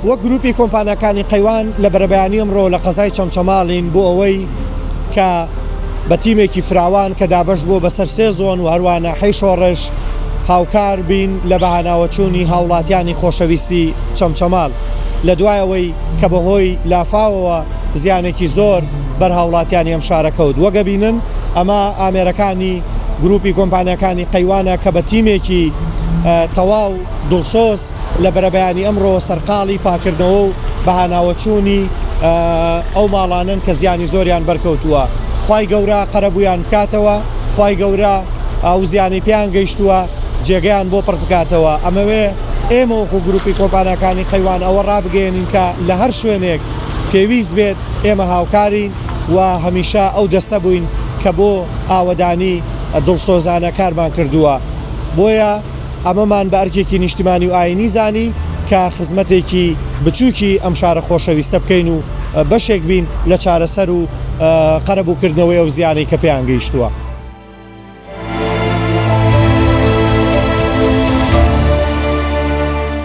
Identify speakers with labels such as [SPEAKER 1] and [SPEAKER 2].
[SPEAKER 1] وە گروپی کۆمپانیەکانی قەیوان لە بەرەبەیانی ئەمڕۆ لە قەزای چەمچەماڵین بۆ ئەوەی کە بە تیمێکی فراوان کە دابەش بۆ بەسەر سێ زۆن و هەروانە حەی شۆڕش هاوکار بین لە بەهاناوەچوونی هاوڵاتیانی خۆشەویستی چەمچەماڵ لە دوایەوەی کە بەهۆی لافاوەوە زیانێکی زۆر بەر هاوڵاتیانی ئەم شارەکەوت وەگە بینن ئەمە ئامێرەکانی گروپی کۆمپانیەکانی قەیوانە کە بە تیمێکی تەواو دڵسۆز لە بەرەبەیانی ئەمڕۆ سەرقاڵی پاکردنەوە و بەهاناوەچوونی ئەو ماڵانن کە زیانی زۆریان بەرکەوتووە خوای گەورە قەرەبوویان بکاتەوە خوای گەورە ئەو زیانی پێیان گەیشتووە جێگەیان بۆ پڕ بکاتەوە ئەمەوێ ئێمە وەکو گروپی کۆمپانیەکانی قەیوان ئەوە ڕابگەێنین کە لە هەر شوێنێک پێویست بێت ئێمە هاوکارین و هەمیشە ئەو دەستە بووین کە بۆ ئاوەدانی دڵسۆزانە کارمان کردووە بۆیە ئەمەمان بە ئەرکێکی نیشتیمانی و ئاینی زانی کە خزمەتێکی بچووکی ئەم شارە خۆشەویستە بکەین و بەشێک بین لە چارەسەر و قەرەبووکردنەوەی ئەو زیانەی کە پێیان گەیشتووە.